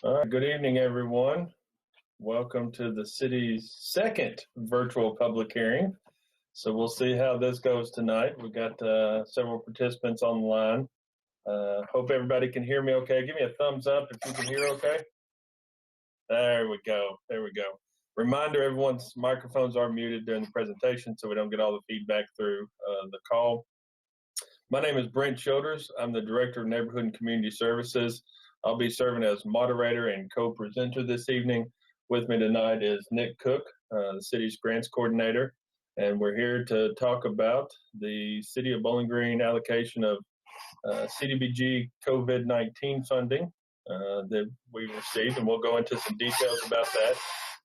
All right, good evening, everyone. Welcome to the city's second virtual public hearing. So we'll see how this goes tonight. We've got several participants on the line. Hope everybody can hear me okay. Give me a thumbs up if you can hear okay. There we go. There we go. Reminder, everyone's microphones are muted during the presentation so we don't get all the feedback through the call. My name is Brent Shoulders. I'm the Director of Neighborhood and Community Services. I'll be serving as moderator and co-presenter this evening. With me tonight is Nick Cook, the city's grants coordinator, and we're here to talk about the City of Bowling Green allocation of CDBG COVID-19 funding that we received, and we'll go into some details about that.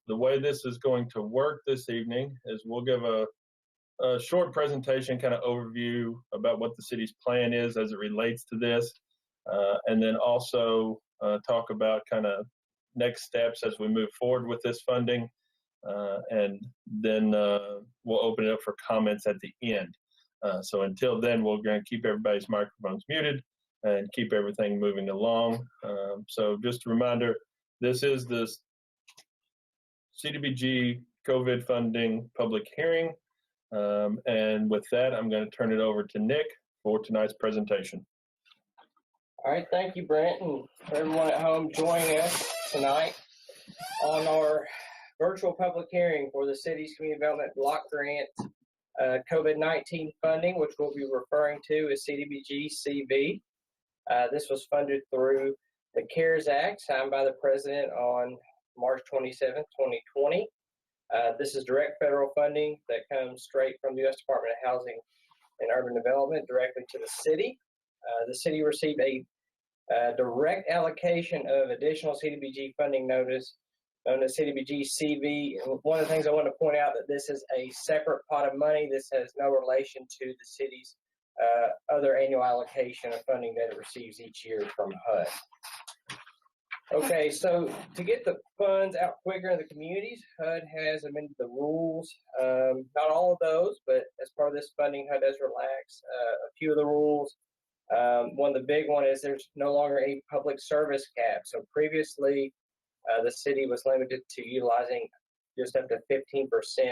The way this is going to work this evening is we'll give a short presentation, kind of overview about what the city's plan is as it relates to this, and then also talk about kind of next steps as we move forward with this funding, and then we'll open it up for comments at the end. So until then, we're going to keep everybody's microphones muted and keep everything moving along. So just a reminder, this is the CDBG COVID funding public hearing. And with that, I'm going to turn it over to Nick for tonight's presentation. All right, thank you, Brent, and everyone at home joining us tonight on our virtual public hearing for the city's community development block grant COVID-19 funding, which we'll be referring to as CDBG-CV. This was funded through the CARES Act, signed by the President on March 27, 2020. This is direct federal funding that comes straight from the U.S. Department of Housing and Urban Development directly to the city. The city received a direct allocation of additional CDBG funding notice known as CDBG-CV. And one of the things I want to point out that this is a separate pot of money. This has no relation to the city's other annual allocation of funding that it receives each year from HUD. Okay, so to get the funds out quicker in the communities, HUD has amended the rules. Not all of those, but as part of this funding, HUD does relax a few of the rules. One of the big one is there's no longer any public service cap. So previously, the city was limited to utilizing just up to 15%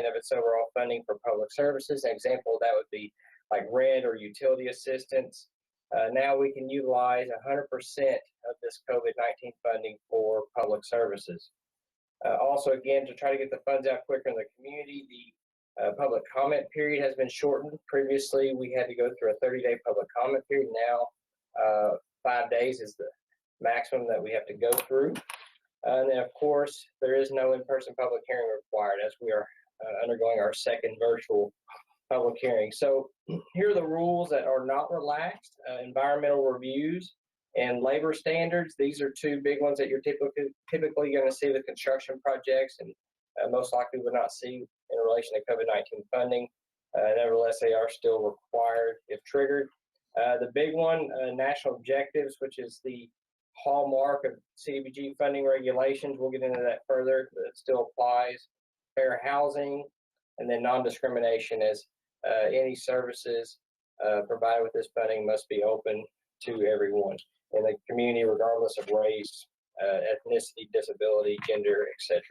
of its overall funding for public services. An example of that would be like rent or utility assistance. Now we can utilize 100% of this COVID-19 funding for public services. Also, again, to try to get the funds out quicker in the community, the public comment period has been shortened. Previously, we had to go through a 30-day public comment period. Now, 5 days is the maximum that we have to go through. And then, of course, there is no in-person public hearing required as we are undergoing our second virtual public hearing. So here are the rules that are not relaxed: environmental reviews and labor standards. These are two big ones that you're typically going to see with construction projects, and most likely would not see in relation to COVID-19 funding. Nevertheless, they are still required if triggered. The big one, national objectives, which is the hallmark of CDBG funding regulations. We'll get into that further, but it still applies. Fair housing, and then non-discrimination, as any services provided with this funding must be open to everyone in the community, regardless of race, ethnicity, disability, gender, etc.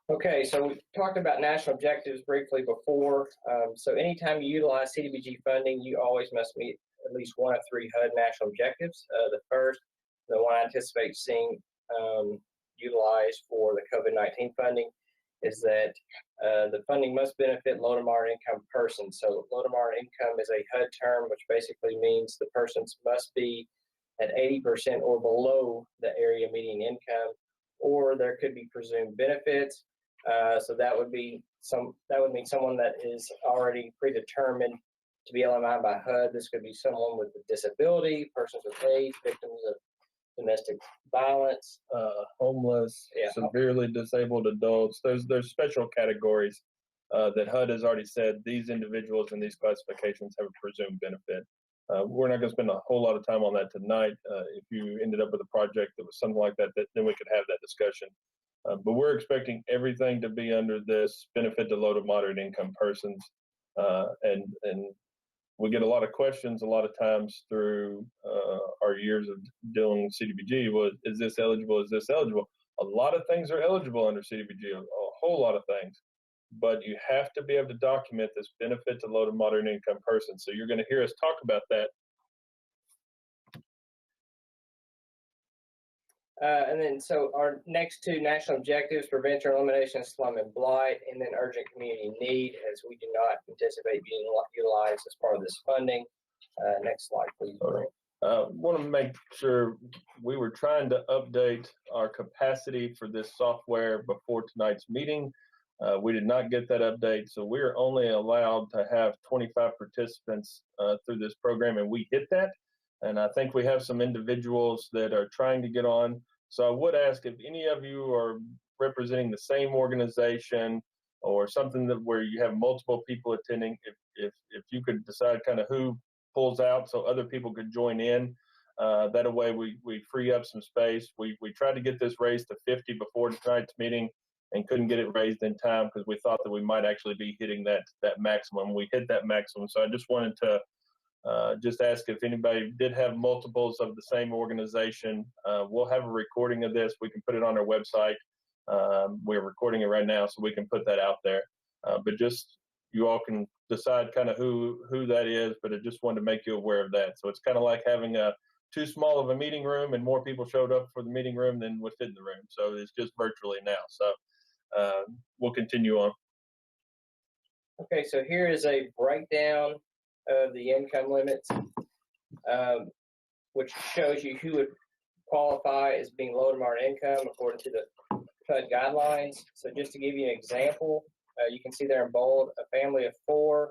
Okay, so we talked about national objectives briefly before. So anytime you utilize CDBG funding, you always must meet at least one of three HUD national objectives. The first, the one I anticipate seeing utilized for the COVID-19 funding, is that the funding must benefit low to moderate income persons. So low to moderate income is a HUD term, which basically means the persons must be at 80% or below the area median income, or there could be presumed benefits. So that would mean someone that is already predetermined to be LMI by HUD. This could be someone with a disability, persons with age, victims of domestic violence, homeless, severely disabled adults. There's special categories that HUD has already said these individuals in these classifications have a presumed benefit. We're not going to spend a whole lot of time on that tonight. If you ended up with a project that was something like that, then we could have that discussion. But we're expecting everything to be under this benefit to low to moderate income persons. And we get a lot of questions a lot of times through our years of dealing with CDBG. Was, is this eligible? Is this eligible? A lot of things are eligible under CDBG, a whole lot of things, but you have to be able to document this benefit to low to moderate income person. So you're going to hear us talk about that. And then, so our next two national objectives: prevention or elimination of slum and blight, and then urgent community need, as we do not anticipate being utilized as part of this funding. Next slide, please. Want to make sure we were trying to update our capacity for this software before tonight's meeting. We did not get that update, so we're only allowed to have 25 participants through this program, and we hit that. And I think we have some individuals that are trying to get on. So I would ask if any of you are representing the same organization or something that where you have multiple people attending, if you could decide kind of who pulls out so other people could join in. That way we free up some space. We tried to get this raised to 50 before tonight's meeting and couldn't get it raised in time because we thought that we might actually be hitting that maximum. We hit that maximum. So I just wanted to just ask if anybody did have multiples of the same organization. We'll have a recording of this. We can put it on our website. We're recording it right now, so we can put that out there. But just you all can decide kind of who that is, but I just wanted to make you aware of that. So it's kind of like having too small of a meeting room and more people showed up for the meeting room than within the room. So it's just virtually now. So we'll continue on. Okay, so here is a breakdown of the income limits, which shows you who would qualify as being low to moderate income according to the HUD guidelines. So just to give you an example, you can see there in bold, a family of four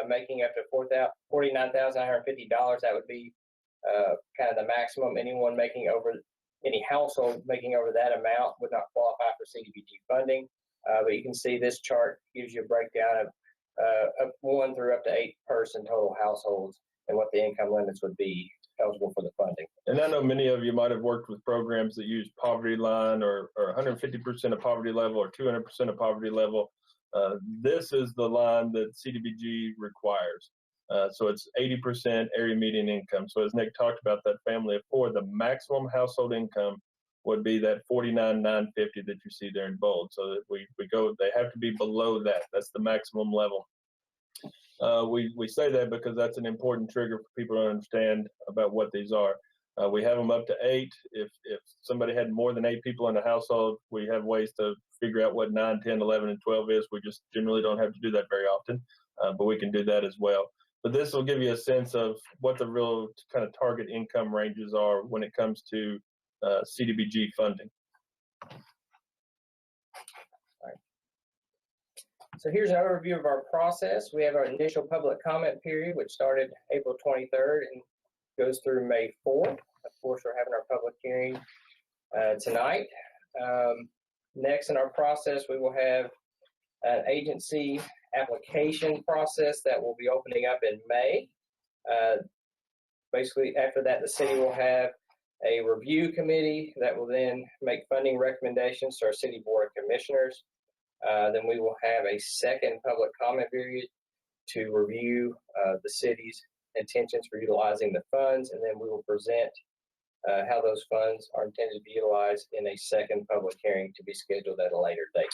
making up to $49,950. That would be kind of the maximum. Anyone making over, any household making over that amount would not qualify for CDBG funding. But you can see this chart gives you a breakdown of 1 through up to 8 person total households and what the income limits would be eligible for the funding. And I know many of you might have worked with programs that use poverty line or 150% of poverty level or 200% of poverty level. This is the line that CDBG requires. So it's 80% area median income. So as Nick talked about, that family of four, the maximum household income would be that $49,950 that you see there in bold. So that we go, they have to be below that. That's the maximum level. We say that because that's an important trigger for people to understand about what these are. We have them up to 8. If somebody had more than 8 people in the household, we have ways to figure out what 9, 10, 11, and 12 is. We just generally don't have to do that very often, but we can do that as well. But this will give you a sense of what the real kind of target income ranges are when it comes to CDBG funding. So here's an overview of our process. We have our initial public comment period, which started April 23rd and goes through May 4th. Of course, we're having our public hearing tonight. Next in our process, we will have an agency application process that will be opening up in May. Basically, after that, the city will have a review committee that will then make funding recommendations to our city board of commissioners. Then we will have a second public comment period to review the city's intentions for utilizing the funds, and then we will present how those funds are intended to be utilized in a second public hearing to be scheduled at a later date.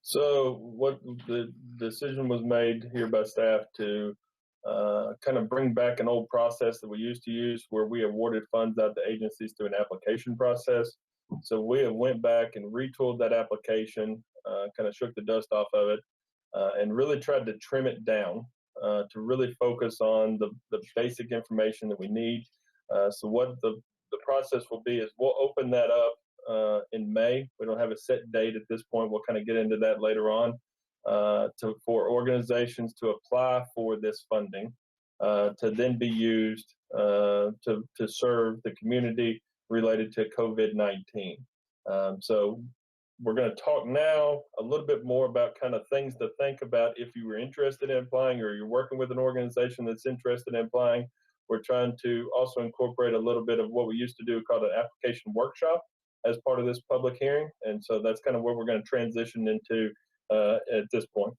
So what the decision was made here by staff to kind of bring back an old process that we used to use where we awarded funds out to agencies through an application process. So we have went back and retooled that application, kind of shook the dust off of it, and really tried to trim it down to really focus on the basic information that we need. So what the process will be is we'll open that up in May. We don't have a set date at this point. We'll kind of get into that later on for organizations to apply for this funding to then be used to serve the community related to COVID-19. So we're going to talk now a little bit more about kind of things to think about if you were interested in applying or you're working with an organization that's interested in applying. We're trying to also incorporate a little bit of what we used to do called an application workshop as part of this public hearing. And so that's kind of where we're going to transition into at this point.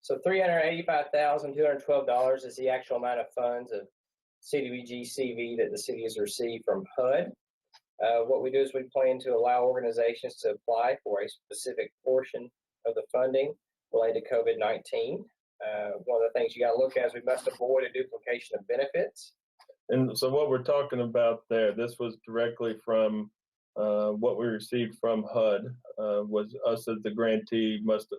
So $385,212 is the actual amount of funds of CDBG CV that the city has received from HUD. What we do is we plan to allow organizations to apply for a specific portion of the funding related to COVID-19. One of the things you got to look at is we must avoid a duplication of benefits. And so what we're talking about there, this was directly from what we received from HUD, was us as the grantee must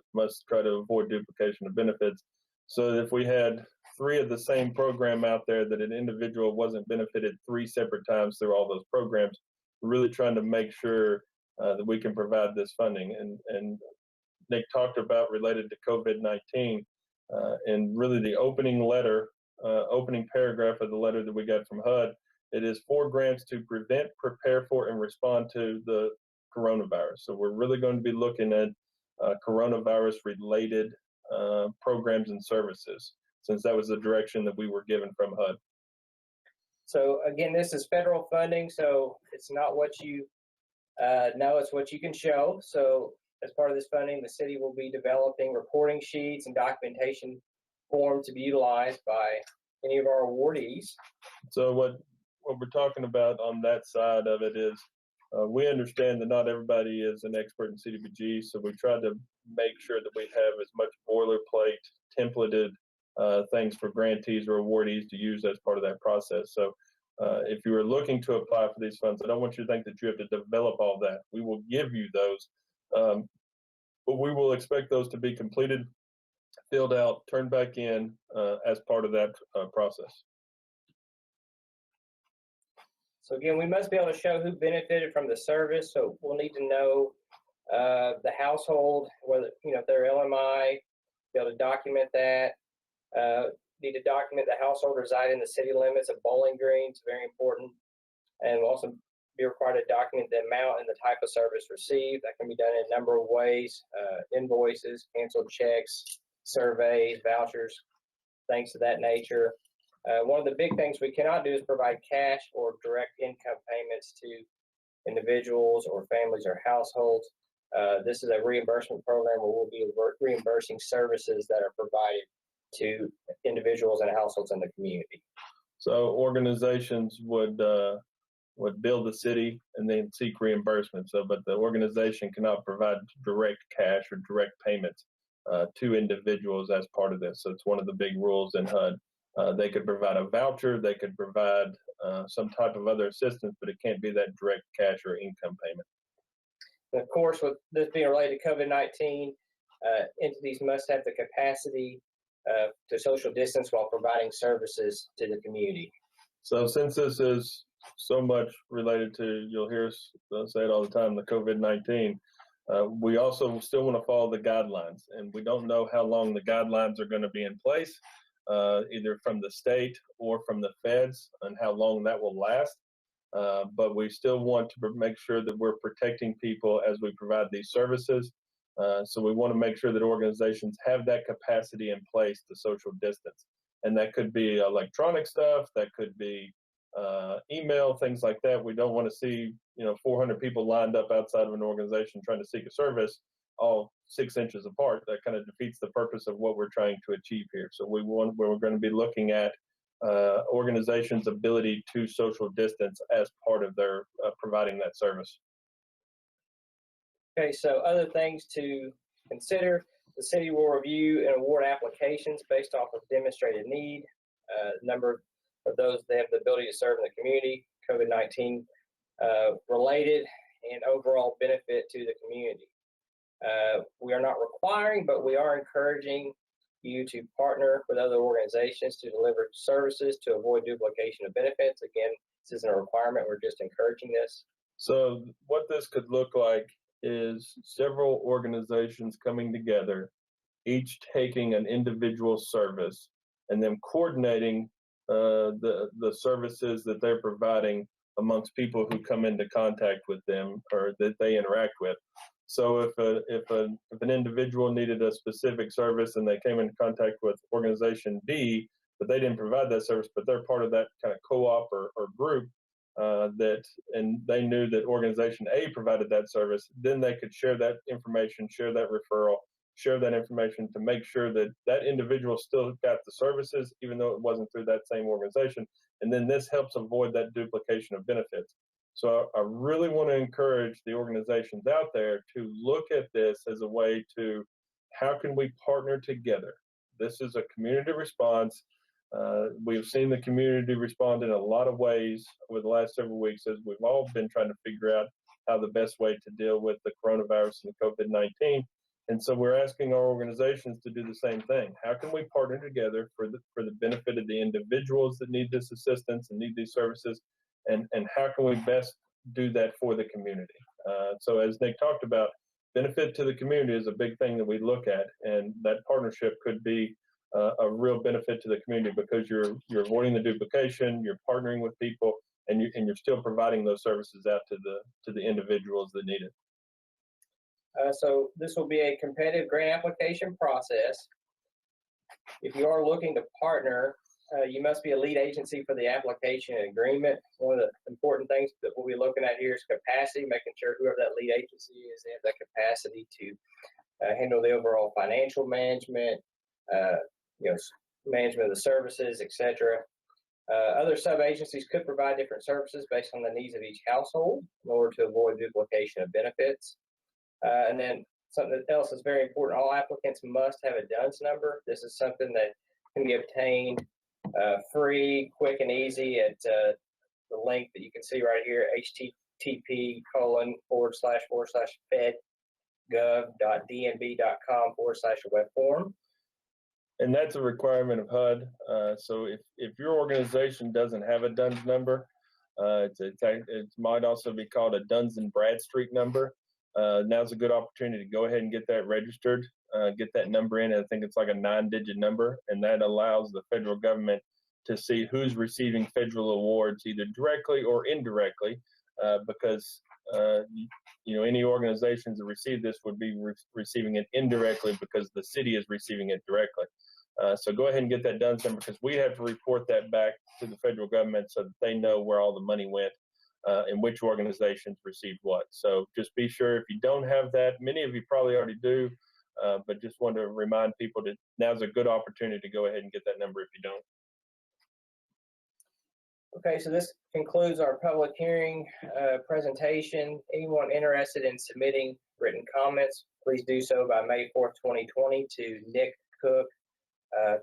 try to avoid duplication of benefits. So if we had 3 of the same program out there that an individual wasn't benefited 3 separate times through all those programs, we're really trying to make sure that we can provide this funding. And Nick talked about related to COVID-19, and really the opening letter, opening paragraph of the letter that we got from HUD, it is for grants to prevent, prepare for, and respond to the coronavirus. So we're really going to be looking at coronavirus-related programs and services, since that was the direction that we were given from HUD. So again, this is federal funding, so it's not what you know, it's what you can show. So as part of this funding, the city will be developing reporting sheets and documentation forms to be utilized by any of our awardees. So what we're talking about on that side of it is we understand that not everybody is an expert in CDBG, so we try to make sure that we have as much boilerplate, templated things for grantees or awardees to use as part of that process. So if you are looking to apply for these funds, I don't want you to think that you have to develop all that. We will give you those, but we will expect those to be completed, filled out, turned back in as part of that process. So again, we must be able to show who benefited from the service. So we'll need to know the household, whether, if they're LMI, be able to document that. Need to document the household residing in the city limits of Bowling Green. It's very important. And we'll also be required to document the amount and the type of service received. That can be done in a number of ways: invoices, canceled checks, surveys, vouchers, things of that nature. One of the big things we cannot do is provide cash or direct income payments to individuals or families or households. This is a reimbursement program where we'll be reimbursing services that are provided to individuals and households in the community. So organizations would bill the city and then seek reimbursement. So, but the organization cannot provide direct cash or direct payments to individuals as part of this. So it's one of the big rules in HUD. They could provide a voucher, they could provide some type of other assistance, but it can't be that direct cash or income payment. And of course, with this being related to COVID-19, entities must have the capacity to social distance while providing services to the community. So since this is so much related to, you'll hear us say it all the time, the COVID-19, we also still want to follow the guidelines, and we don't know how long the guidelines are going to be in place, either from the state or from the feds, and how long that will last. But we still want to make sure that we're protecting people as we provide these services. So we want to make sure that organizations have that capacity in place to social distance. And that could be electronic stuff, that could be email, things like that. We don't want to see 400 people lined up outside of an organization trying to seek a service, all 6 inches apart. That kind of defeats the purpose of what we're trying to achieve here. So we're going to be looking at organizations' ability to social distance as part of their providing that service. Okay, so other things to consider: the city will review and award applications based off of demonstrated need, number of those they have the ability to serve in the community, COVID-19 related, and overall benefit to the community. We are not requiring, but we are encouraging you to partner with other organizations to deliver services to avoid duplication of benefits. Again, this isn't a requirement, we're just encouraging this. So what this could look like is several organizations coming together, each taking an individual service and then coordinating the services that they're providing amongst people who come into contact with them or that they interact with. So if an individual needed a specific service and they came into contact with organization B, but they didn't provide that service, but they're part of that kind of co-op or group, and they knew that organization A provided that service, then they could share that information, share that referral, share that information to make sure that that individual still got the services, even though it wasn't through that same organization. And then this helps avoid that duplication of benefits. So I really want to encourage the organizations out there to look at this as a way to, how can we partner together? This is a community response. We've seen the community respond in a lot of ways over the last several weeks, as we've all been trying to figure out how the best way to deal with the coronavirus and COVID-19. And so we're asking our organizations to do the same thing. How can we partner together for the benefit of the individuals that need this assistance and need these services? And how can we best do that for the community? So as Nick talked about, benefit to the community is a big thing that we look at, and that partnership could be a real benefit to the community, because you're avoiding the duplication, you're partnering with people, and you're still providing those services out to the individuals that need it. So this will be a competitive grant application process. If you are looking to partner, you must be a lead agency for the application and agreement. One of the important things that we'll be looking at here is capacity, making sure whoever that lead agency is, they have that capacity to handle the overall financial management, management of the services, etc. Other sub-agencies could provide different services based on the needs of each household in order to avoid duplication of benefits. And then something else that's very important, all applicants must have a DUNS number. This is something that can be obtained free, quick, and easy at the link that you can see right here, http://fedgov.dnb.com/web form. And that's a requirement of HUD. So if your organization doesn't have a DUNS number, it might also be called a Duns and Bradstreet number. Now's a good opportunity to go ahead and get that registered, get that number in. I think it's like a 9-digit number, and that allows the federal government to see who's receiving federal awards, either directly or indirectly, because any organizations that receive this would be receiving it indirectly because the city is receiving it directly. So go ahead and get that DUNS number, because we have to report that back to the federal government so that they know where all the money went and which organizations received what. So just be sure, if you don't have that, many of you probably already do, but just want to remind people that now's a good opportunity to go ahead and get that number if you don't. Okay, so this concludes our public hearing presentation. Anyone interested in submitting written comments, please do so by May 4th, 2020 to Nick Cook,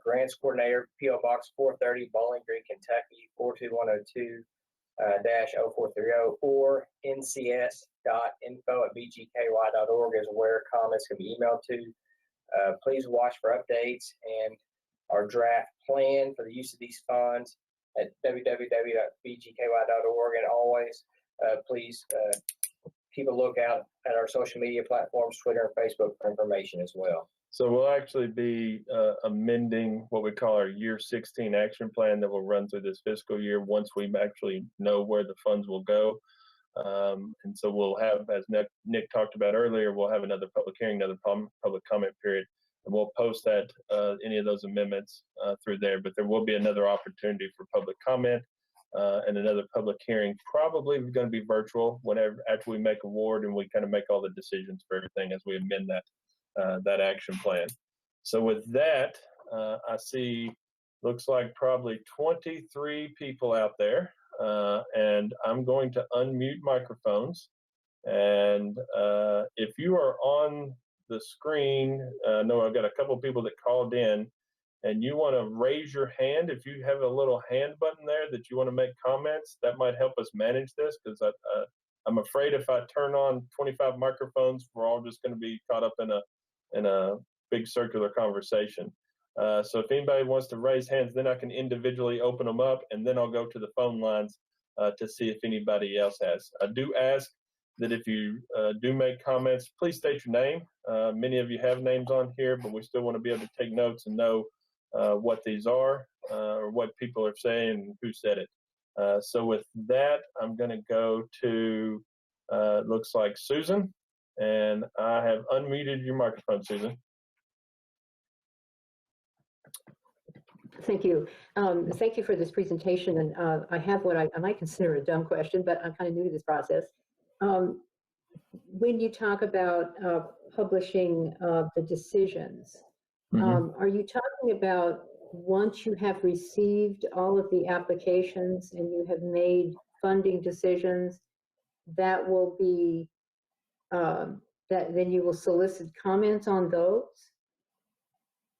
Grants Coordinator, P.O. Box 430, Bowling Green, Kentucky, 42102-0430, or ncs.info@bgky.org is where comments can be emailed to. Please watch for updates and our draft plan for the use of these funds at www.bgky.org, and always please keep a lookout at our social media platforms, Twitter and Facebook, for information as well. So we'll actually be amending what we call our year 16 action plan that will run through this fiscal year once we actually know where the funds will go. And so we'll have, as Nick talked about earlier, we'll have another public hearing, another public comment period, and we'll post that any of those amendments through there. But there will be another opportunity for public comment and another public hearing. Probably going to be virtual after we make award and we kind of make all the decisions for everything as we amend that action plan. So with that, I see looks like probably 23 people out there, and I'm going to unmute microphones. And if you are on the screen, no, I've got a couple of people that called in, and you want to raise your hand. If you have a little hand button there that you want to make comments, that might help us manage this, because I'm afraid if I turn on 25 microphones, we're all just going to be caught up in a big circular conversation. So if anybody wants to raise hands, then I can individually open them up, and then I'll go to the phone lines to see if anybody else has. I do ask that if you do make comments, please state your name. Many of you have names on here, but we still want to be able to take notes and know what these are or what people are saying and who said it. So with that, I'm going to go to, looks like Susan, and I have unmuted your microphone, Susan. Thank you. Thank you for this presentation. And I have what I might consider a dumb question, but I'm kind of new to this process. when you talk about publishing the decisions, are you talking about once you have received all of the applications and you have made funding decisions, that will be, that then you will solicit comments on those?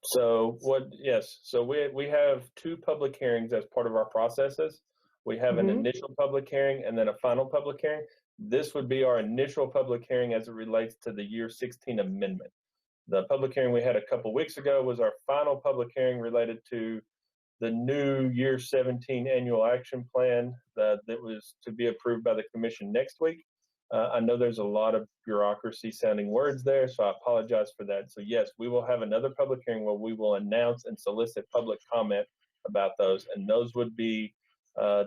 So yes, so we have 2 public hearings as part of our processes. We have an initial public hearing and then a final public hearing. This would be our initial public hearing as it relates to the year 16 amendment. The public hearing we had a couple weeks ago was our final public hearing related to the new year 17 annual action plan that was to be approved by the commission next week. I know there's a lot of bureaucracy sounding words there, so I apologize for that. So yes, we will have another public hearing where we will announce and solicit public comment about those, and those would be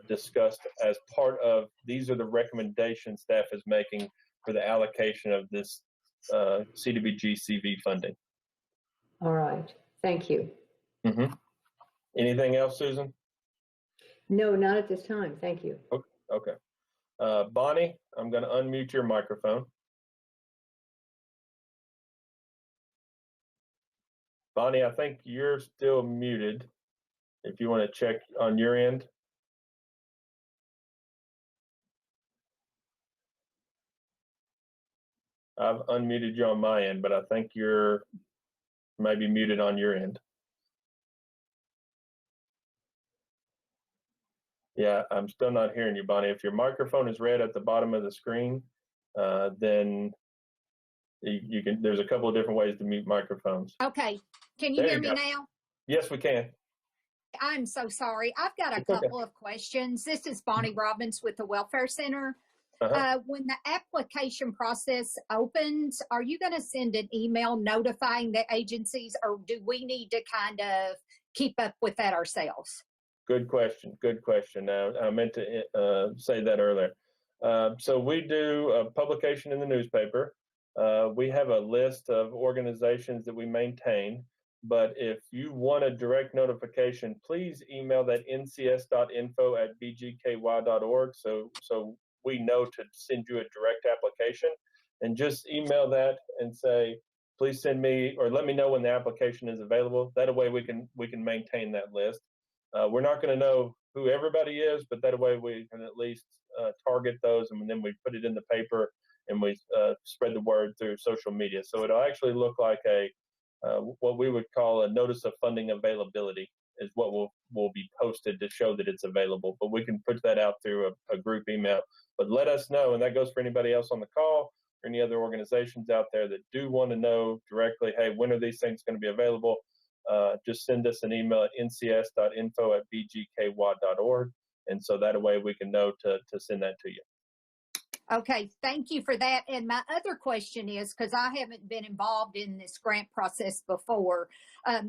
discussed as part of, these are the recommendations staff is making for the allocation of this CDBG CV funding. All right, thank you. Anything else, Susan? No, not at this time, thank you. Okay. Bonnie, I'm going to unmute your microphone. Bonnie, I think you're still muted. If you want to check on your end. I've unmuted you on my end, but I think you're maybe muted on your end. Yeah, I'm still not hearing you, Bonnie. If your microphone is red at the bottom of the screen, then you can. There's a couple of different ways to mute microphones. Okay, can you hear me now? Yes, we can. I'm so sorry. I've got a couple of questions. This is Bonnie Robbins with the Welfare Center. When the application process opens, are you going to send an email notifying the agencies, or do we need to kind of keep up with that ourselves? Good question. Good question. I meant to say that earlier. So we do a publication in the newspaper. We have a list of organizations that we maintain. But if you want a direct notification, please email that ncs.info@bgky.org so we know to send you a direct application, and just email that and say, please send me, or let me know when the application is available. That way we can maintain that list. We're not going to know who everybody is, but that way we can at least target those, and then we put it in the paper and we spread the word through social media. So it'll actually look like a what we would call a notice of funding availability is what will be posted to show that it's available. But we can put that out through a group email. But let us know, and that goes for anybody else on the call or any other organizations out there that do want to know directly, hey, when are these things going to be available? Just send us an email at ncs.info@bgky.org. And so that way we can know to send that to you. Okay, thank you for that. And my other question is, because I haven't been involved in this grant process before,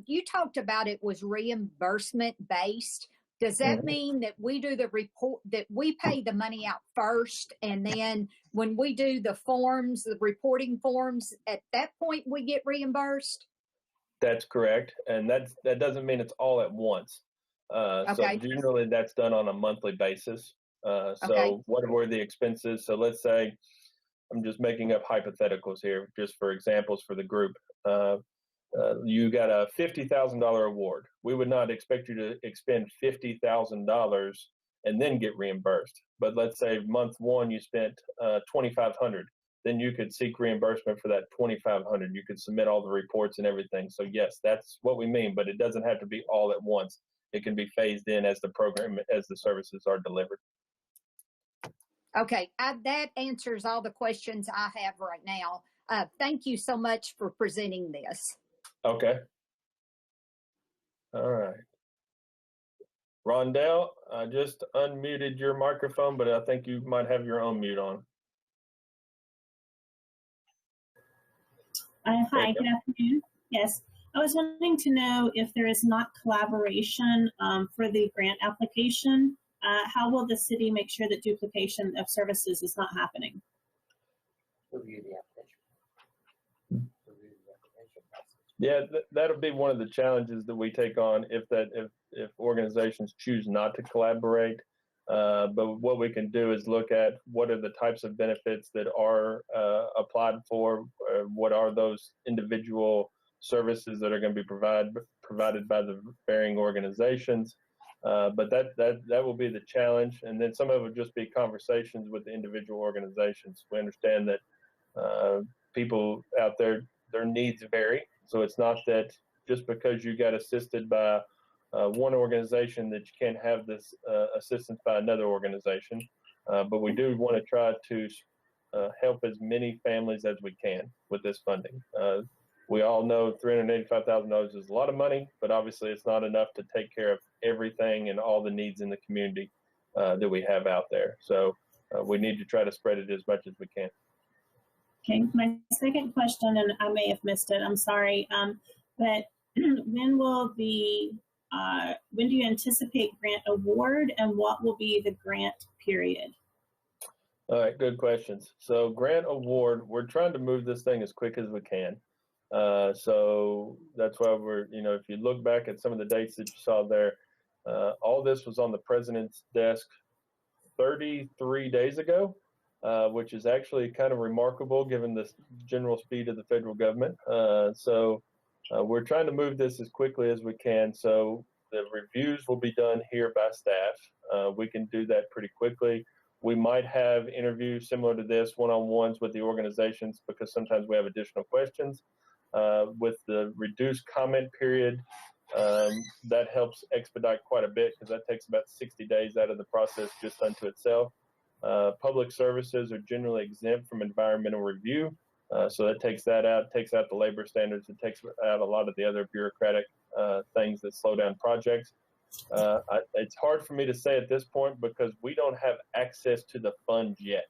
you talked about it was reimbursement based. Does that mean that we do the report, that we pay the money out first, and then when we do the forms, the reporting forms, at that point we get reimbursed? That's correct. And that doesn't mean it's all at once. So generally that's done on a monthly basis. So what were the expenses? So let's say, I'm just making up hypotheticals here, just for examples for the group. You got a $50,000 award. We would not expect you to expend $50,000 and then get reimbursed. But let's say month one you spent $2,500. Then you could seek reimbursement for that $2,500. You could submit all the reports and everything. So yes, that's what we mean, but it doesn't have to be all at once. It can be phased in as the program, as the services are delivered. Okay, that answers all the questions I have right now. Thank you so much for presenting this. Okay. All right. Rondell, I just unmuted your microphone, but I think you might have your own mute on. Hi, good afternoon. Yes, I was wanting to know if there is not collaboration for the grant application. How will the city make sure that duplication of services is not happening? Review the application. Yeah, that'll be one of the challenges that we take on if organizations choose not to collaborate. But what we can do is look at what are the types of benefits that are applied for, what are those individual services that are going to be provided by the varying organizations. But that will be the challenge. And then some of it will just be conversations with the individual organizations. We understand that people out there, their needs vary. So it's not that just because you got assisted by one organization that you can't have this assistance by another organization. But we do want to try to help as many families as we can with this funding. We all know $385,000 is a lot of money, but obviously it's not enough to take care of everything and all the needs in the community that we have out there. So we need to try to spread it as much as we can. Okay, my second question, and I may have missed it, I'm sorry, but when do you anticipate grant award, and what will be the grant period? All right, good questions. So grant award, we're trying to move this thing as quick as we can. So that's why if you look back at some of the dates that you saw there, all this was on the president's desk 33 days ago, which is actually kind of remarkable given the general speed of the federal government. So we're trying to move this as quickly as we can. So the reviews will be done here by staff. We can do that pretty quickly. We might have interviews similar to this, one-on-ones with the organizations, because sometimes we have additional questions. With the reduced comment period, that helps expedite quite a bit because that takes about 60 days out of the process just unto itself. Public services are generally exempt from environmental review. So that takes that out, takes out the labor standards, it takes out a lot of the other bureaucratic things that slow down projects. It's hard for me to say at this point because we don't have access to the funds yet.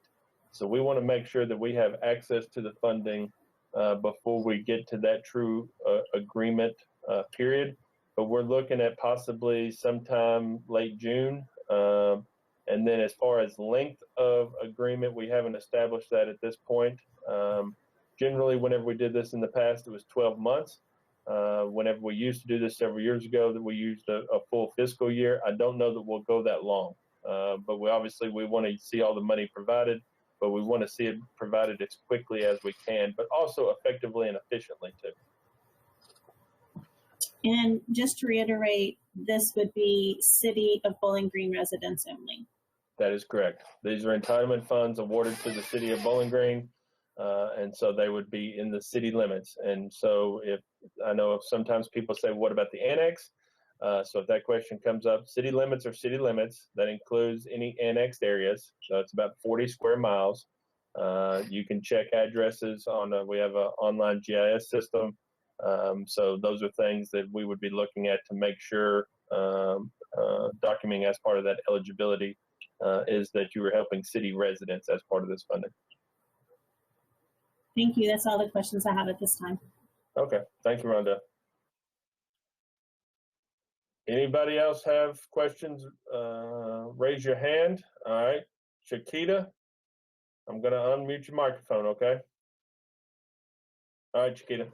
So we want to make sure that we have access to the funding before we get to that true agreement period. But we're looking at possibly sometime late June. And then as far as length of agreement, we haven't established that at this point. Generally, whenever we did this in the past, it was 12 months. Whenever we used to do this several years ago, that we used a full fiscal year. I don't know that we'll go that long, but we want to see all the money provided, but we want to see it provided as quickly as we can, but also effectively and efficiently too. And just to reiterate, this would be City of Bowling Green residents only. That is correct. These are entitlement funds awarded to the City of Bowling Green. And so they would be in the city limits. And so if sometimes people say, what about the annex? So if that question comes up, city limits are city limits. That includes any annexed areas. So it's about 40 square miles. You can check addresses we have an online GIS system. So those are things that we would be looking at to make sure documenting as part of that eligibility is that you are helping city residents as part of this funding. Thank you. That's all the questions I have at this time. Okay. Thank you, Rhonda. Anybody else have questions? Raise your hand. All right. Chiquita, I'm going to unmute your microphone, okay? All right, Chiquita.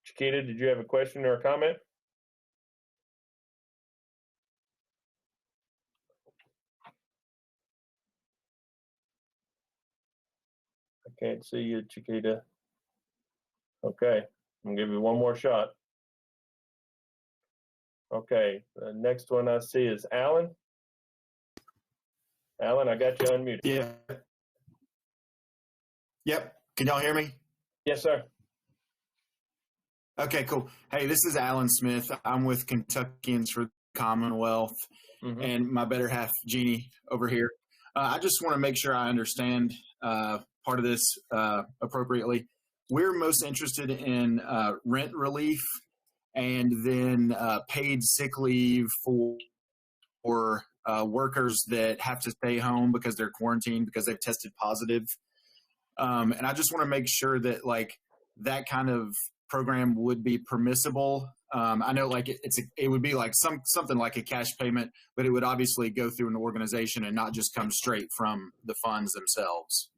Chiquita, did you have a question or a comment? I can't see you, Chiquita. Okay, I'm gonna give you one more shot. Okay, the next one I see is Alan. Alan, I got you unmuted. Yeah. Yep. Can y'all hear me? Yes, sir. Okay, cool. Hey, this is Alan Smith. I'm with Kentuckians for the Commonwealth, and my better half, Jeannie, over here. I just want to make sure I understand part of this appropriately. We're most interested in rent relief and then paid sick leave for workers that have to stay home because they're quarantined because they've tested positive. And I just want to make sure that that kind of program would be permissible. I know it would be like something like a cash payment, but it would obviously go through an organization and not just come straight from the funds themselves.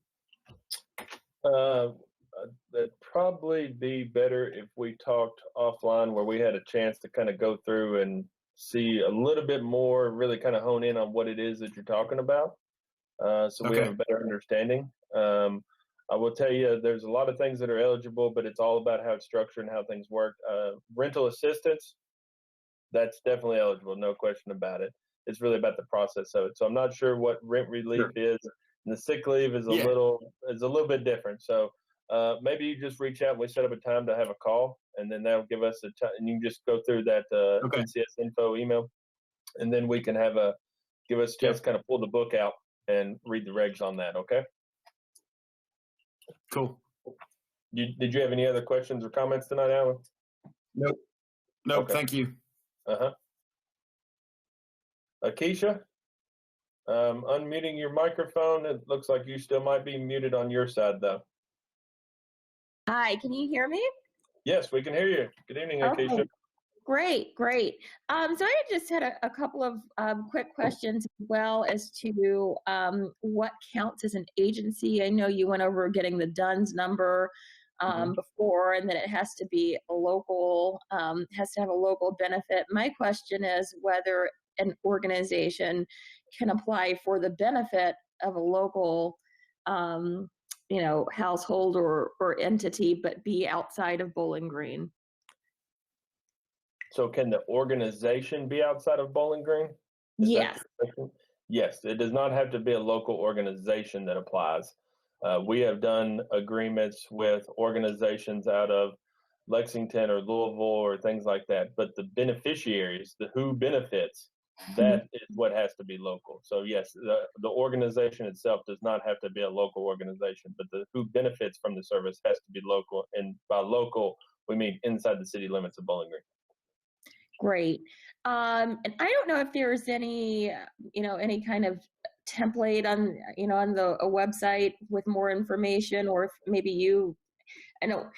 that'd probably be better if we talked offline where we had a chance to kind of go through and see a little bit more, really kind of hone in on what it is that you're talking about. So we have a better understanding. I will tell you, there's a lot of things that are eligible, but it's all about how it's structured and how things work. Rental assistance, that's definitely eligible, no question about it. It's really about the process of it. So I'm not sure what rent relief is. And the sick leave is a little bit different. So maybe you just reach out and we set up a time to have a call, and then that'll give us a time, and you can just go through that NCS info email, and then we can give us a chance to kind of pull the book out and read the regs on that. Okay. Cool. Did you have any other questions or comments tonight, Alan? Nope. Okay. Thank you. Akeisha, unmuting your microphone. It looks like you still might be muted on your side, though. Hi, can you hear me? Yes, we can hear you. Good evening, Akeisha. Okay. Great. So I just had a couple of quick questions as well as to what counts as an agency. I know you went over getting the DUNS number before, and that it has to be a local, has to have a local benefit. My question is whether an organization can apply for the benefit of a local household or entity, but be outside of Bowling Green. So can the organization be outside of Bowling Green? Yes. Yes, it does not have to be a local organization that applies. We have done agreements with organizations out of Lexington or Louisville or things like that, but the beneficiaries, the who benefits, that is what has to be local. So yes, the organization itself does not have to be a local organization, but the who benefits from the service has to be local. And by local, we mean inside the city limits of Bowling Green. Great. And I don't know if there's any kind of template on a website with more information, or if maybe I know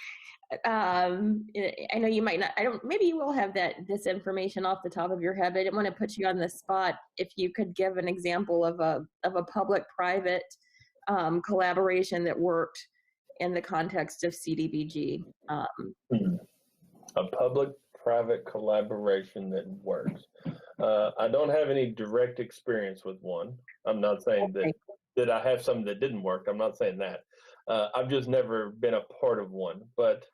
you might not, maybe you will have this information off the top of your head. I didn't want to put you on the spot. If you could give an example of a public-private collaboration that worked in the context of CDBG. A public-private collaboration that works. I don't have any direct experience with one. I'm not saying that I have some that didn't work. I'm not saying that. I've just never been a part of one. But,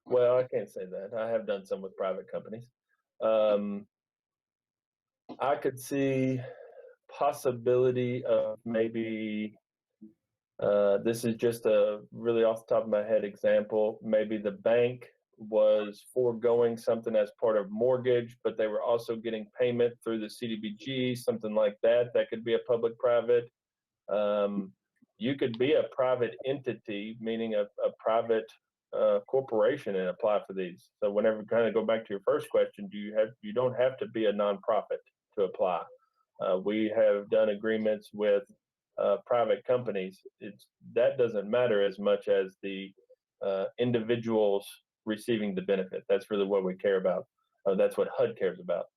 well, I can't say that. I have done some with private companies. I could see possibility of maybe, this is just a really off the top of my head example, maybe the bank was foregoing something as part of mortgage, but they were also getting payment through the CDBG, something like that. That could be a public-private. You could be a private entity, meaning a private corporation, and apply for these. So whenever, kind of go back to your first question, you don't have to be a nonprofit to apply. We have done agreements with private companies. That doesn't matter as much as the individuals receiving the benefit. That's really what we care about. That's what HUD cares about.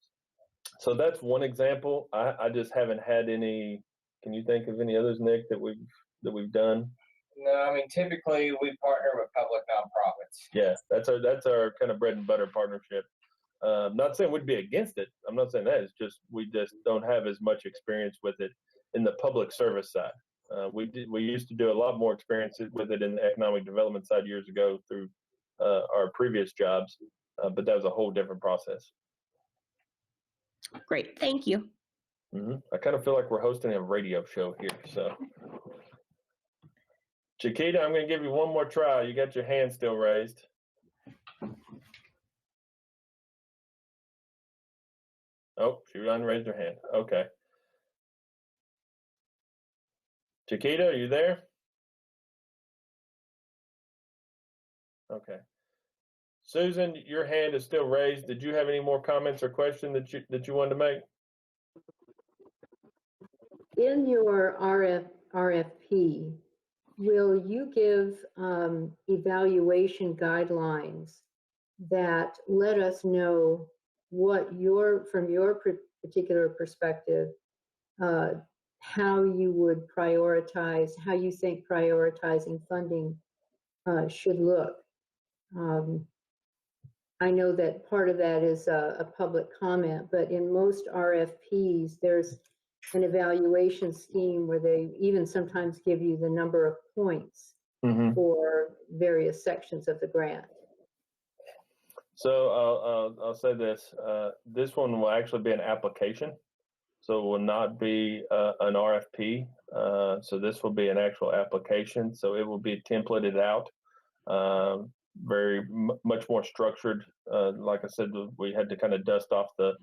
So that's one example. I just haven't had any. Can you think of any others, Nick, that we've done? No, I mean, typically we partner with public nonprofits. Yeah, that's our kind of bread and butter partnership. Not saying we'd be against it. I'm not saying that. It's just we just don't have as much experience with it in the public service side. We used to do a lot more experience with it in the economic development side years ago through our previous jobs, but that was a whole different process. Great, thank you. I kind of feel like we're hosting a radio show here. So, Chiquita, I'm going to give you one more try. You got your hand still raised. Oh, she unraised her hand. Okay. Chiquita, are you there? Okay. Susan, your hand is still raised. Did you have any more comments or questions that you wanted to make? In your RFP, will you give evaluation guidelines that let us know what from your particular perspective, how you would prioritize, how you think prioritizing funding should look. I know that part of that is a public comment, but in most RFPs, there's an evaluation scheme where they even sometimes give you the number of points for various sections of the grant. So I'll say this. This one will actually be an application. So it will not be an RFP. So this will be an actual application. So it will be templated out, much more structured. Like I said, we had to kind of dust off the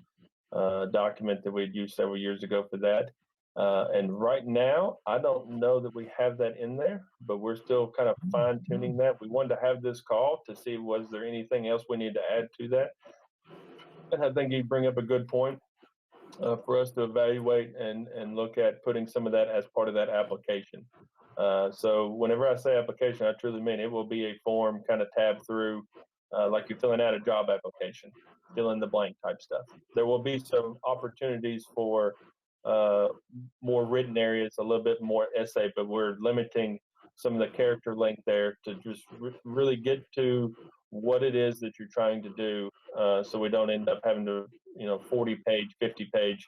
document that we'd used several years ago for that. And right now, I don't know that we have that in there, but we're still kind of fine tuning that. We wanted to have this call to see, was there anything else we need to add to that? And I think you bring up a good point. For us to evaluate and look at putting some of that as part of that application. So whenever I say application, I truly mean it will be a form kind of tab through, like you're filling out a job application, fill in the blank type stuff. There will be some opportunities for more written areas, a little bit more essay, but we're limiting some of the character length there to just really get to what it is that you're trying to do, so we don't end up having to, 40-page, 50-page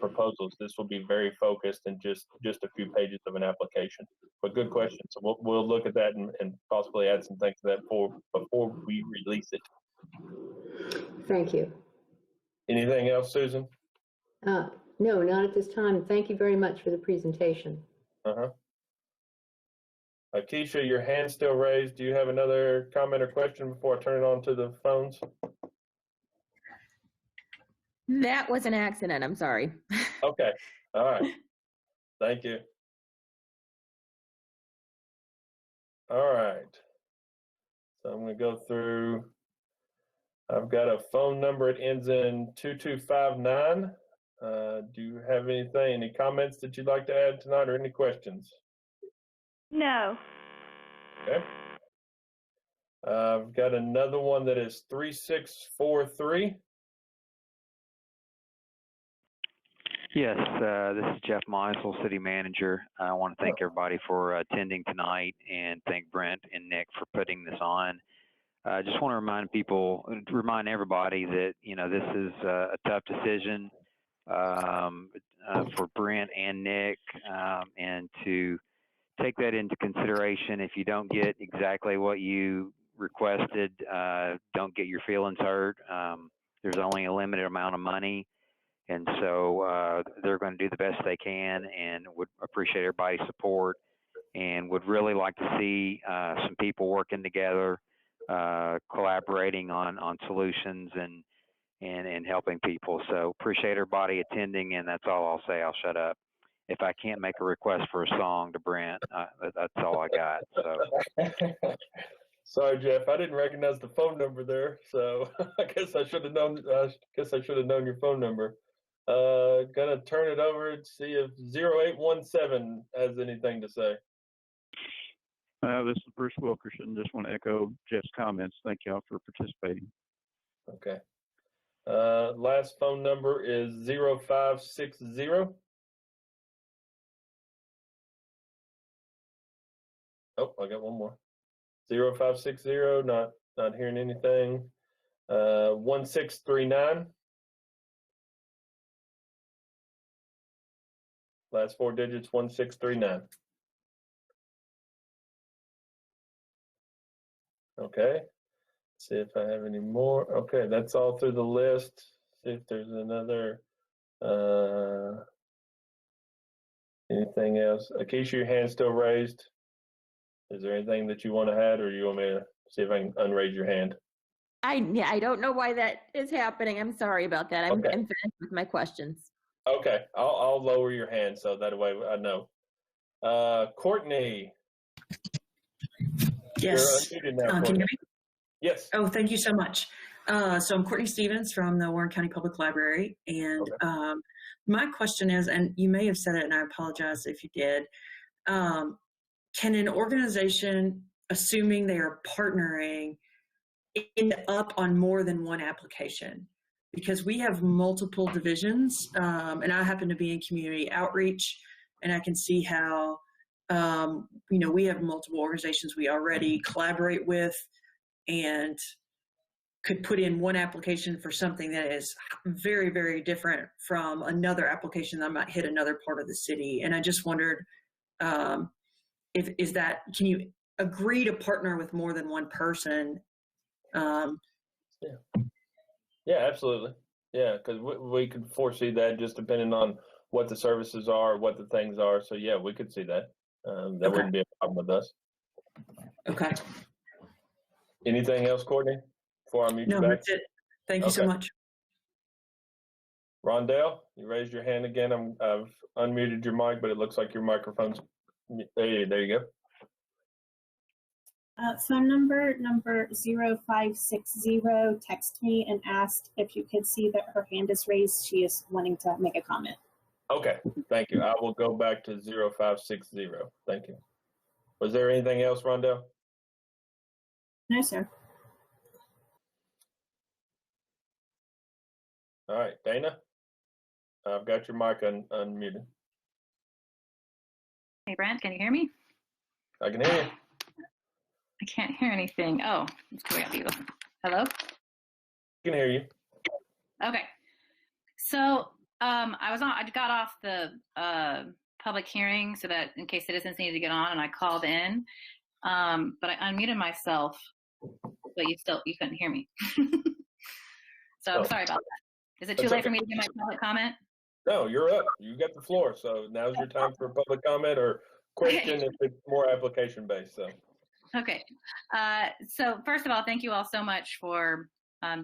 proposals. This will be very focused and just a few pages of an application. But good question. So we'll look at that and possibly add some things to that before we release it. Thank you. Anything else, Susan? No, not at this time. Thank you very much for the presentation. Keisha, your hand's still raised. Do you have another comment or question before I turn it on to the phones? That was an accident. I'm sorry. Okay. All right. Thank you. All right. So I'm going to go through. I've got a phone number. It ends in 2259. Do you have any comments that you'd like to add tonight or any questions? No. Okay. I've got another one that is 3643. Yes, this is Jeff Meisel, City Manager. I want to thank everybody for attending tonight and thank Brent and Nick for putting this on. I just want to remind everybody that, this is a tough decision for Brent and Nick, and to take that into consideration. If you don't get exactly what you requested, don't get your feelings hurt. There's only a limited amount of money. And so they're going to do the best they can, and would appreciate everybody's support, and would really like to see some people working together, collaborating on solutions and helping people. So appreciate everybody attending, and that's all I'll say. I'll shut up. If I can't make a request for a song to Brent, that's all I got. So. Sorry, Jeff. I didn't recognize the phone number there, so I guess I should have known. Your phone number. Gonna turn it over and see if 0817 has anything to say. This is Bruce Wilkerson. Just want to echo Jeff's comments. Thank y'all for participating. Okay. Last phone number is 0560. Oh, I got one more. 0560. Not hearing anything. 1639. Last four digits, 1639. Okay. See if I have any more. Okay, that's all through the list. See if there's another. Anything else? Akeisha, your hand's still raised. Is there anything that you want to add, or you want me to see if I can unraise your hand? I don't know why that is happening. I'm sorry about that. I'm finished with my questions. Okay, I'll lower your hand so that way I know. Courtney. Yes. Now, can you hear me? Yes. Oh, thank you so much. So I'm Courtney Stephens from the Warren County Public Library. And my question is, and you may have said it and I apologize if you did, can an organization, assuming they are partnering, end up on more than one application? Because we have multiple divisions, and I happen to be in community outreach, and I can see how we have multiple organizations we already collaborate with and could put in one application for something that is very, very different from another application that might hit another part of the city. And I just wondered, can you agree to partner with more than one person? Yeah, absolutely. Yeah, because we could foresee that just depending on what the services are, what the things are. So yeah, we could see that. That Okay. wouldn't be a problem with us. Okay. Anything else, Courtney? Before I mute you No, back? that's it. Thank you so much. Rondell, you raised your hand again. I've unmuted your mic, but it looks like your microphone's there you go. Phone number 0560 text me and asked if you could see that her hand is raised. She is wanting to make a comment. Okay, thank you. I will go back to 0560. Thank you. Was there anything else, Rondell? No, sir. All right, Dana, I've got your mic unmuted. Hey, Brent, can you hear me? I can hear you. I can't hear anything. Oh, let's go at you. Hello? I can hear you. Okay. So I got off the public hearing so that in case citizens needed to get on, and I called in, but I unmuted myself, but you couldn't hear me. So I'm sorry about that. Is it too late for me to give my public comment? No, you're up. You got the floor. So now's your time for a public comment or question if it's more application based. So. Okay. So first of all, thank you all so much for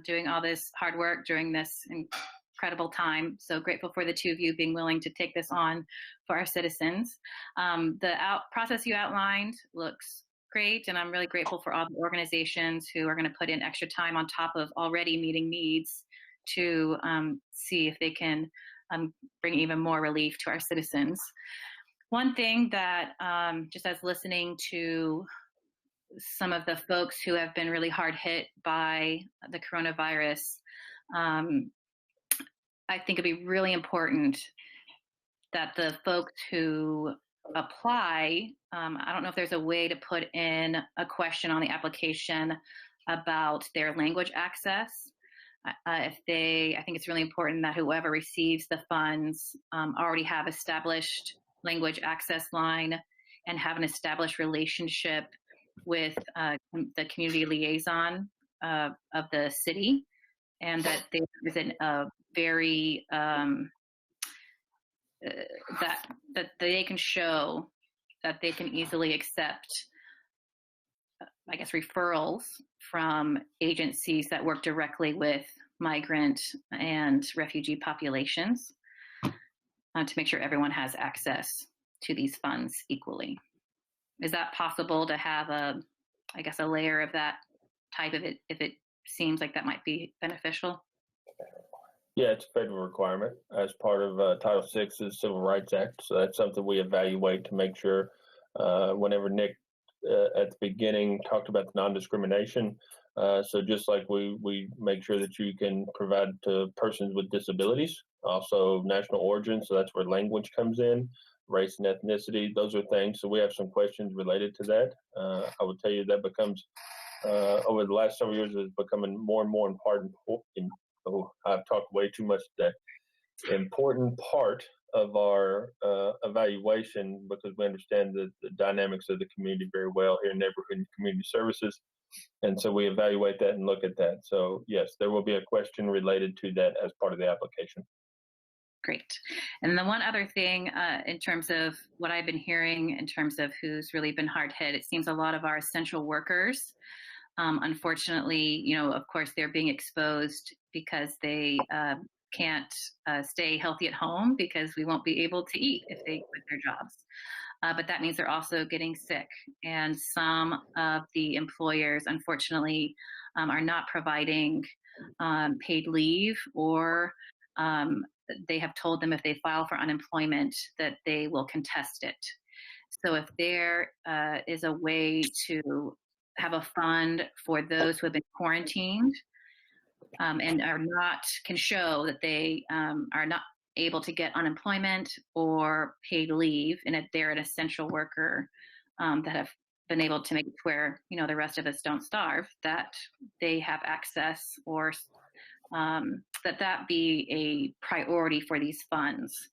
doing all this hard work during this incredible time. So grateful for the two of you being willing to take this on for our citizens. The process you outlined looks great, and I'm really grateful for all the organizations who are going to put in extra time on top of already meeting needs to see if they can bring even more relief to our citizens. One thing that just as listening to some of the folks who have been really hard hit by the coronavirus, I think it'd be really important that the folks who apply, I don't know if there's a way to put in a question on the application about their language access. I think it's really important that whoever receives the funds already have established language access line and have an established relationship with the community liaison of the city, and that there is a very that they can show that they can easily accept, I guess, referrals from agencies that work directly with migrant and refugee populations to make sure everyone has access to these funds equally. Is that possible to have a layer of that type of it if it seems like that might be beneficial? Yeah, it's a federal requirement as part of Title VI's Civil Rights Act. So that's something we evaluate to make sure whenever Nick at the beginning talked about the non-discrimination. So just like we make sure that you can provide to persons with disabilities, also national origin. So that's where language comes in, race and ethnicity. Those are things. So we have some questions related to that. I would tell you that becomes over the last several years is becoming more and more important. I've talked way too much today. Important part of our evaluation, because we understand the dynamics of the community very well here in neighborhood and community services. And so we evaluate that and look at that. So yes, there will be a question related to that as part of the application. Great. And the one other thing in terms of what I've been hearing in terms of who's really been hard hit, it seems a lot of our essential workers, unfortunately, of course, they're being exposed because they can't stay healthy at home because we won't be able to eat if they quit their jobs. But that means they're also getting sick. And some of the employers, unfortunately, are not providing paid leave, or they have told them if they file for unemployment that they will contest it. So if there is a way to have a fund for those who have been quarantined and can show that they are not able to get unemployment or paid leave, and if they're an essential worker, that have been able to make it where, the rest of us don't starve, that they have access, or that be a priority for these funds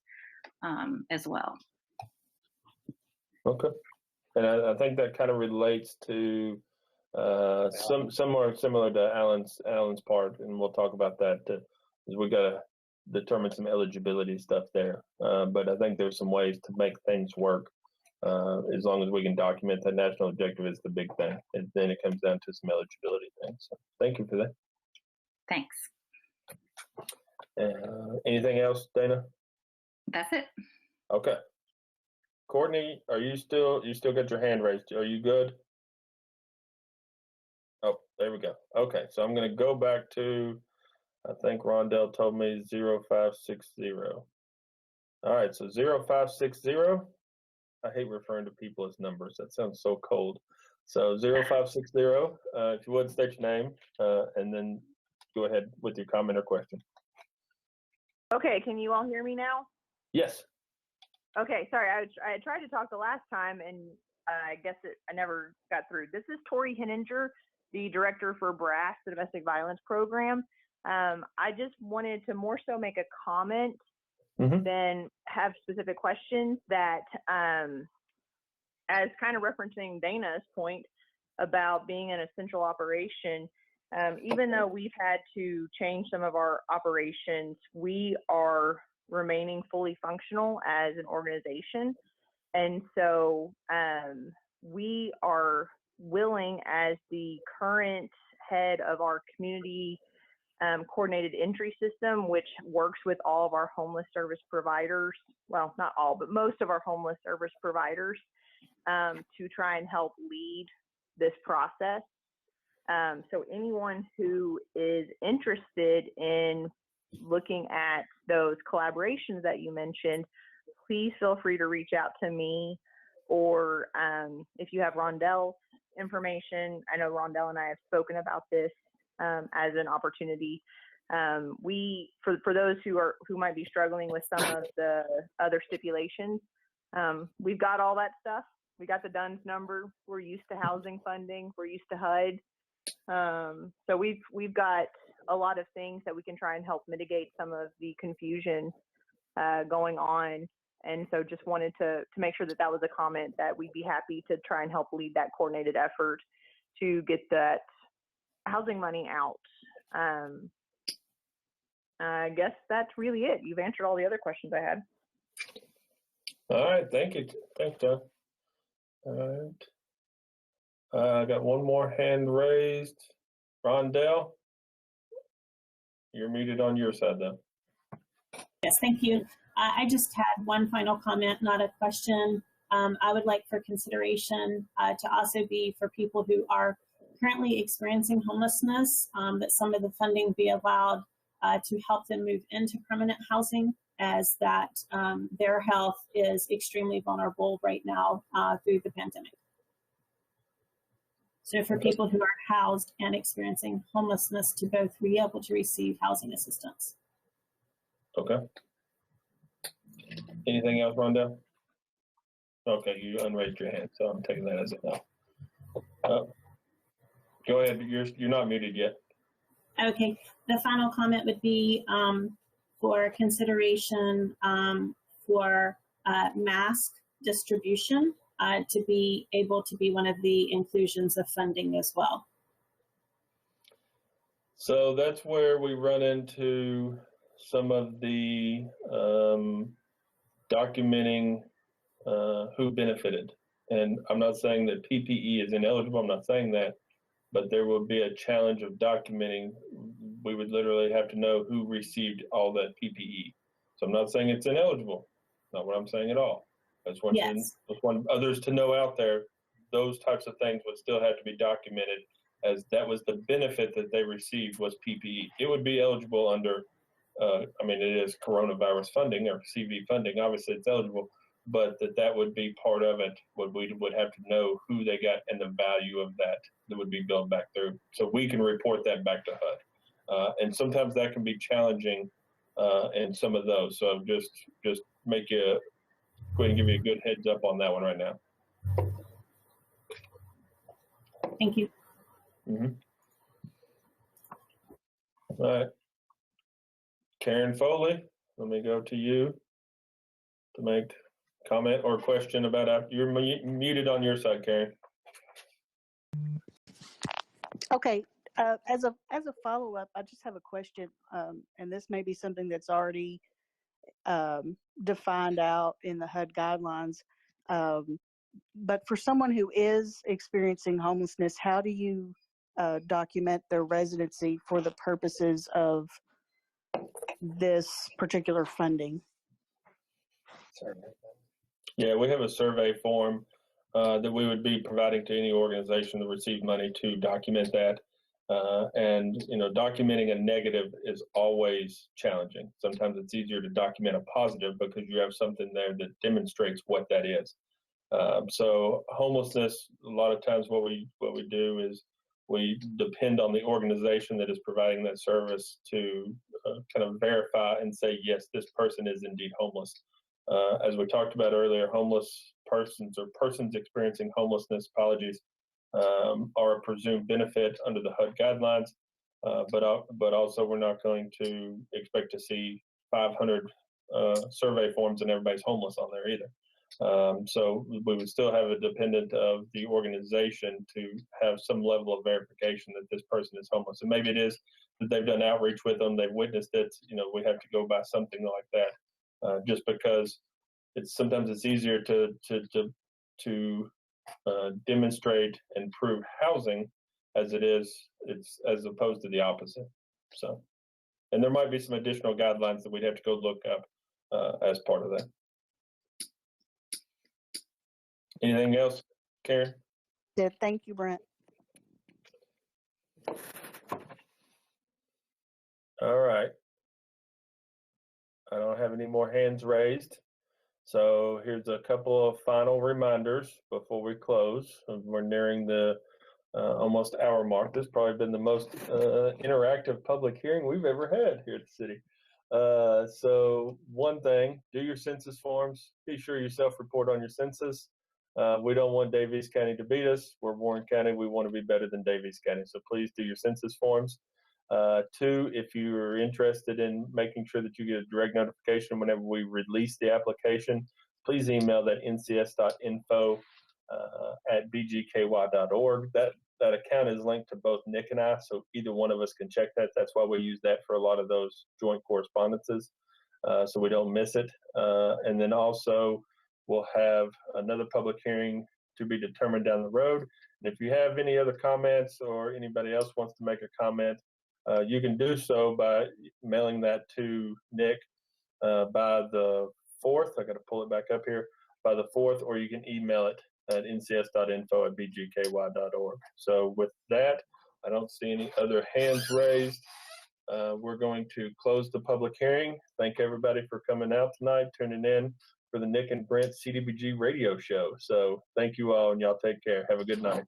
as well. Okay. And I think that kind of relates to similar to Alan's part, and we'll talk about that because we got to determine some eligibility stuff there. But I think there's some ways to make things work as long as we can document that national objective is the big thing, and then it comes down to some eligibility things. So thank you for that. Thanks. Anything else, Dana? That's it. Okay. Courtney, you still got your hand raised? Are you good? Oh, there we go. Okay, so I'm going to go back to, I think Rondell told me 0560. All right, so 0560. I hate referring to people as numbers. That sounds so cold. So 0560, if you would state your name and then go ahead with your comment or question. Okay, can you all hear me now? Yes. Okay, sorry, I tried to talk the last time and I guess I never got through. This is Tory Henninger, the director for BRASS, the Domestic Violence Program. I just wanted to more so make a comment than have specific questions that, as kind of referencing Dana's point about being an essential operation, even though we've had to change some of our operations, we are remaining fully functional as an organization. And so we are willing, as the current head of our community coordinated entry system, which works with all of our homeless service providers, well, not all, but most of our homeless service providers, to try and help lead this process. So anyone who is interested in looking at those collaborations that you mentioned, please feel free to reach out to me, or if you have Rondell's information. I know Rondell and I have spoken about this as an opportunity. For those who might be struggling with some of the other stipulations, we've got all that stuff. We got the DUNS number. We're used to housing funding. We're used to HUD. So we've got a lot of things that we can try and help mitigate some of the confusion going on. And so just wanted to make sure that was a comment, that we'd be happy to try and help lead that coordinated effort to get that housing money out. I guess that's really it. You've answered all the other questions I had. All right, thank you. Thanks, John. All right. I got one more hand raised. Rondell, you're muted on your side, though. Yes, thank you. I just had one final comment, not a question. I would like for consideration to also be for people who are currently experiencing homelessness, that some of the funding be allowed to help them move into permanent housing, as that their health is extremely vulnerable right now through the pandemic. So for people who are housed and experiencing homelessness, to both be able to receive housing assistance. Okay. Anything else, Rondell? Okay, you unraised your hand, so I'm taking that as a no. Go ahead, you're not muted yet. Okay, the final comment would be for consideration for mask distribution to be able to be one of the inclusions of funding as well. So that's where we run into some of the documenting who benefited. And I'm not saying that PPE is ineligible, I'm not saying that, but there will be a challenge of documenting. We would literally have to know who received all that PPE. So I'm not saying it's ineligible, not what I'm saying at all. I just want others to know out there, those types of things would still have to be documented, as that was the benefit that they received was PPE. It would be eligible under, it is coronavirus funding or CV funding, obviously it's eligible, but that would be part of it. We would have to know who they got and the value of that would be billed back through. So we can report that back to HUD. And sometimes that can be challenging and some of those. So just make you go ahead and give you a good heads up on that one right now. Thank you. Mm-hmm. All right. Karen Foley, let me go to you to make comment or question about you're muted on your side, Karen. Okay. As a follow-up, I just have a question, and this may be something that's already defined out in the HUD guidelines. But for someone who is experiencing homelessness, how do you document their residency for the purposes of this particular funding? Yeah, we have a survey form that we would be providing to any organization that receives money to document that. And documenting a negative is always challenging. Sometimes it's easier to document a positive because you have something there that demonstrates what that is. So homelessness, a lot of times what we do is we depend on the organization that is providing that service to kind of verify and say, yes, this person is indeed homeless. As we talked about earlier, homeless persons or persons experiencing homelessness, are a presumed benefit under the HUD guidelines, but also we're not going to expect to see 500 survey forms and everybody's homeless on there either. So we would still have a dependent of the organization to have some level of verification that this person is homeless. And maybe it is that they've done outreach with them, they've witnessed it, we have to go by something like that, just because sometimes it's easier to demonstrate and prove housing as as opposed to the opposite. So, and there might be some additional guidelines that we'd have to go look up as part of that. Anything else, Karen? Yeah, thank you, Brent. All right. I don't have any more hands raised. So here's a couple of final reminders before we close. We're nearing the almost hour mark. This has probably been the most interactive public hearing we've ever had here at the city. So one thing, do your census forms. Be sure you self-report on your census. We don't want Daviess County to beat us. We're Warren County. We want to be better than Daviess County. So please do your census forms. Two, if you're interested in making sure that you get a direct notification whenever we release the application, please email that ncs.info at bgky.org. That account is linked to both Nick and I, so either one of us can check that. That's why we use that for a lot of those joint correspondences, so we don't miss it. And then also, we'll have another public hearing to be determined down the road. And if you have any other comments or anybody else wants to make a comment, you can do so by mailing that to Nick by the 4th. I got to pull it back up here, by the 4th, or you can email it at ncs.info at bgky.org. So with that, I don't see any other hands raised. We're going to close the public hearing. Thank everybody for coming out tonight, tuning in for the Nick and Brent CDBG radio show. So thank you all, and y'all take care. Have a good night.